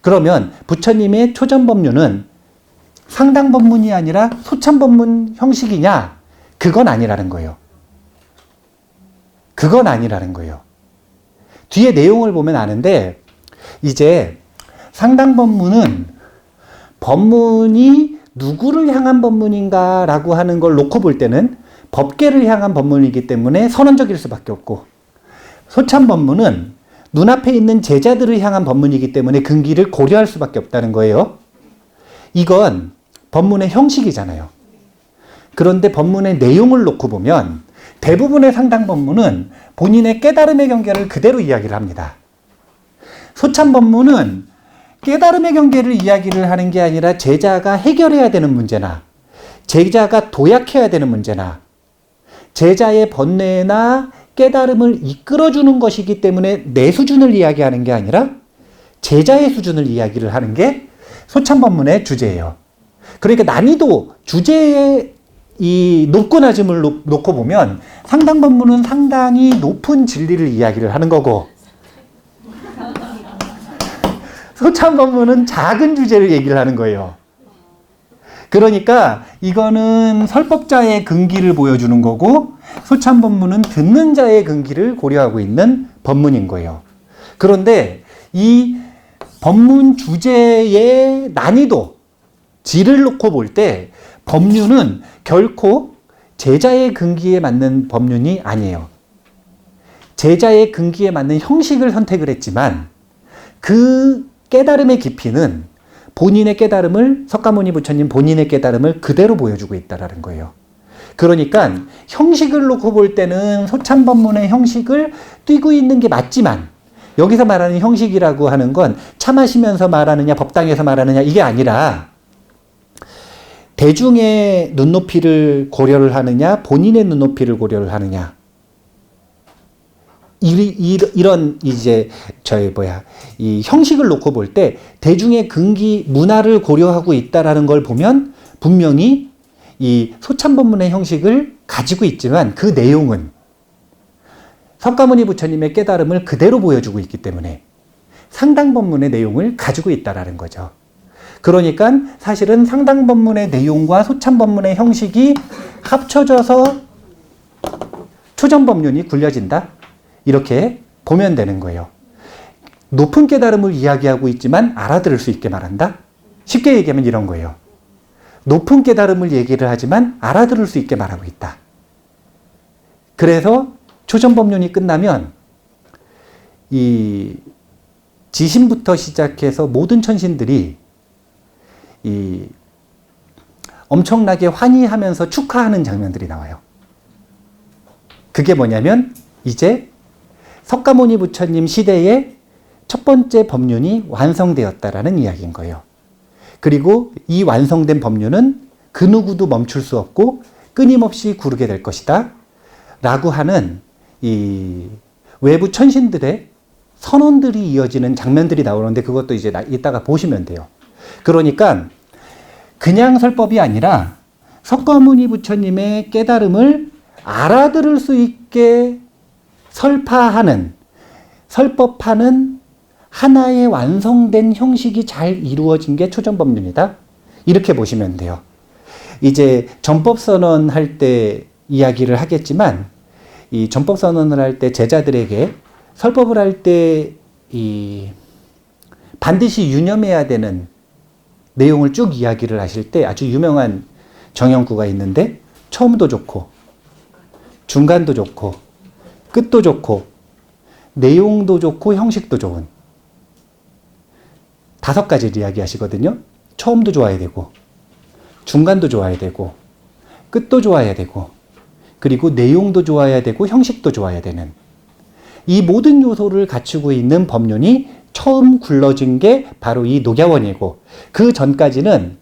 그러면 부처님의 초전법륜은 상당법문이 아니라 소참법문 형식이냐? 그건 아니라는 거예요. 그건 아니라는 거예요. 뒤에 내용을 보면 아는데, 이제 상당법문은 법문이 누구를 향한 법문인가 라고 하는 걸 놓고 볼 때는 법계를 향한 법문이기 때문에 선언적일 수밖에 없고, 소참법문은 눈앞에 있는 제자들을 향한 법문이기 때문에 근기를 고려할 수밖에 없다는 거예요. 이건 법문의 형식이잖아요. 그런데 법문의 내용을 놓고 보면 대부분의 상당법문은 본인의 깨달음의 경계를 그대로 이야기를 합니다. 소참법문은 깨달음의 경계를 이야기를 하는 게 아니라 제자가 해결해야 되는 문제나, 제자가 도약해야 되는 문제나, 제자의 번뇌나 깨달음을 이끌어주는 것이기 때문에 내 수준을 이야기하는 게 아니라 제자의 수준을 이야기를 하는 게 소참법문의 주제예요. 그러니까 난이도, 주제의 이 높고 낮음을 놓고 보면 상당법문은 상당히 높은 진리를 이야기를 하는 거고, 소참법문은 작은 주제를 얘기를 하는 거예요. 그러니까 이거는 설법자의 근기를 보여주는 거고, 소참법문은 듣는 자의 근기를 고려하고 있는 법문인 거예요. 그런데 이 법문 주제의 난이도, 질을 놓고 볼 때 법륜은 결코 제자의 근기에 맞는 법륜이 아니에요. 제자의 근기에 맞는 형식을 선택을 했지만 그 깨달음의 깊이는 본인의 깨달음을, 석가모니 부처님 본인의 깨달음을 그대로 보여주고 있다는 거예요. 그러니까 형식을 놓고 볼 때는 소참법문의 형식을 띄고 있는 게 맞지만, 여기서 말하는 형식이라고 하는 건 차 마시면서 말하느냐 법당에서 말하느냐 이게 아니라 대중의 눈높이를 고려를 하느냐 본인의 눈높이를 고려를 하느냐, 이런 이제 이 형식을 놓고 볼 때 대중의 근기 문화를 고려하고 있다라는 걸 보면 분명히 이 소참법문의 형식을 가지고 있지만 그 내용은 석가모니 부처님의 깨달음을 그대로 보여주고 있기 때문에 상당법문의 내용을 가지고 있다라는 거죠. 그러니까 사실은 상당법문의 내용과 소참법문의 형식이 합쳐져서 초전법륜이 굴려진다, 이렇게 보면 되는 거예요. 높은 깨달음을 이야기하고 있지만 알아들을 수 있게 말한다? 쉽게 얘기하면 이런 거예요. 높은 깨달음을 얘기를 하지만 알아들을 수 있게 말하고 있다. 그래서 초전법륜이 끝나면 이 지신부터 시작해서 모든 천신들이 이 엄청나게 환희하면서 축하하는 장면들이 나와요. 그게 뭐냐면 이제 석가모니 부처님 시대에 첫 번째 법륜이 완성되었다라는 이야기인 거예요. 그리고 이 완성된 법륜은 그 누구도 멈출 수 없고 끊임없이 구르게 될 것이다 라고 하는 이 외부 천신들의 선언들이 이어지는 장면들이 나오는데, 그것도 이제 이따가 보시면 돼요. 그러니까 그냥 설법이 아니라 석가모니 부처님의 깨달음을 알아들을 수 있게 설파하는, 설법하는 하나의 완성된 형식이 잘 이루어진 게 초전법륜이다, 이렇게 보시면 돼요. 이제 전법선언 할 때 이야기를 하겠지만, 이 전법선언을 할 때 제자들에게 설법을 할 때 이 반드시 유념해야 되는 내용을 쭉 이야기를 하실 때 아주 유명한 정형구가 있는데, 처음도 좋고 중간도 좋고 끝도 좋고 내용도 좋고 형식도 좋은 5가지를 이야기하시거든요. 처음도 좋아야 되고 중간도 좋아야 되고 끝도 좋아야 되고 그리고 내용도 좋아야 되고 형식도 좋아야 되는, 이 모든 요소를 갖추고 있는 법륜이 처음 굴러진 게 바로 이 녹야원이고, 그 전까지는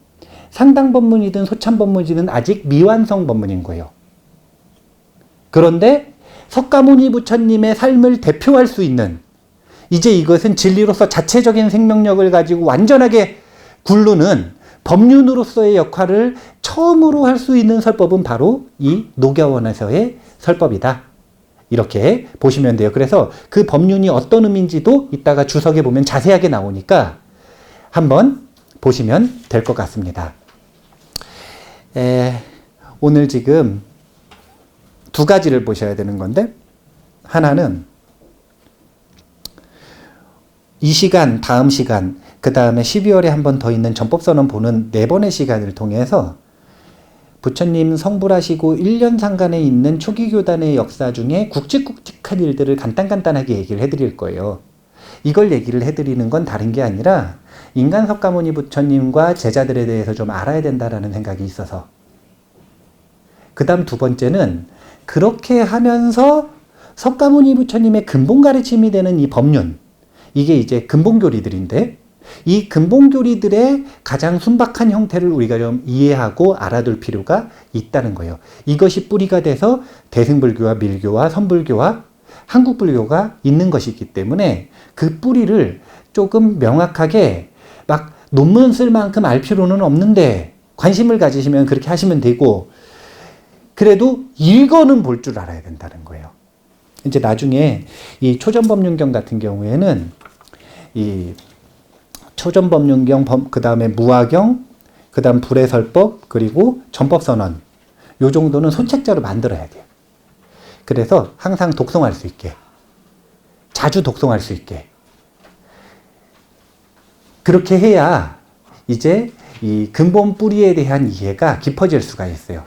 상당법문이든 소참법문이든 아직 미완성 법문인 거예요. 그런데 석가모니 부처님의 삶을 대표할 수 있는, 이제 이것은 진리로서 자체적인 생명력을 가지고 완전하게 굴르는 법륜으로서의 역할을 처음으로 할 수 있는 설법은 바로 이 녹야원에서의 설법이다, 이렇게 보시면 돼요. 그래서 그 법륜이 어떤 의미인지도 이따가 주석에 보면 자세하게 나오니까 한번 보시면 될 것 같습니다. 오늘 지금 2가지를 보셔야 되는 건데, 하나는 이 시간, 다음 시간, 그 다음에 12월에 한 번 더 있는 전법선언 보는 4번의 시간을 통해서 부처님 성불하시고 1년 상간에 있는 초기 교단의 역사 중에 굵직굵직한 일들을 간단하게 얘기를 해드릴 거예요. 이걸 얘기를 해드리는 건 다른 게 아니라 인간 석가모니 부처님과 제자들에 대해서 좀 알아야 된다라는 생각이 있어서. 그 다음 2번째는 그렇게 하면서 석가모니 부처님의 근본 가르침이 되는 이 법륜, 이게 이제 근본교리들인데, 이 근본교리들의 가장 순박한 형태를 우리가 좀 이해하고 알아둘 필요가 있다는 거예요. 이것이 뿌리가 돼서 대승불교와 밀교와 선불교와 한국불교가 있는 것이기 때문에 그 뿌리를 조금 명확하게 막 논문 쓸 만큼 알 필요는 없는데 관심을 가지시면 그렇게 하시면 되고, 그래도 읽어는 볼 줄 알아야 된다는 거예요. 이제 나중에 이 초전법륜경 같은 경우에는 이 초전법륜경, 그 다음에 무화경, 그 다음 불의설법, 그리고 전법선언, 요 정도는 소책자로 만들어야 돼요. 그래서 항상 독송할 수 있게, 자주 독송할 수 있게, 그렇게 해야 이제 이 근본 뿌리에 대한 이해가 깊어질 수가 있어요.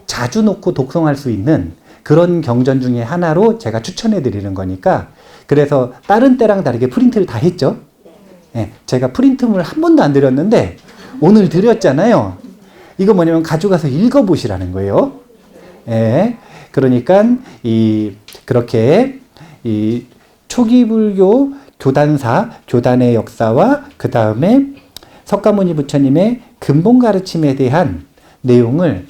자주 놓고 독송할 수 있는 그런 경전 중에 하나로 제가 추천해 드리는 거니까 그래서 다른 때랑 다르게 프린트를 다 했죠. 예, 제가 프린트물 한 번도 안 드렸는데 오늘 드렸잖아요. 이거 뭐냐면 가져가서 읽어보시라는 거예요. 예, 그러니까 그렇게 이 초기 불교 교단사, 교단의 역사와 그 다음에 석가모니 부처님의 근본 가르침에 대한 내용을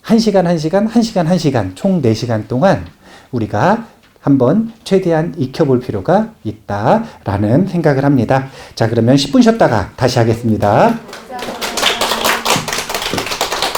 1시간, 총 4시간 동안 우리가 한번 최대한 익혀볼 필요가 있다라는 생각을 합니다. 자, 그러면 10분 쉬었다가 다시 하겠습니다.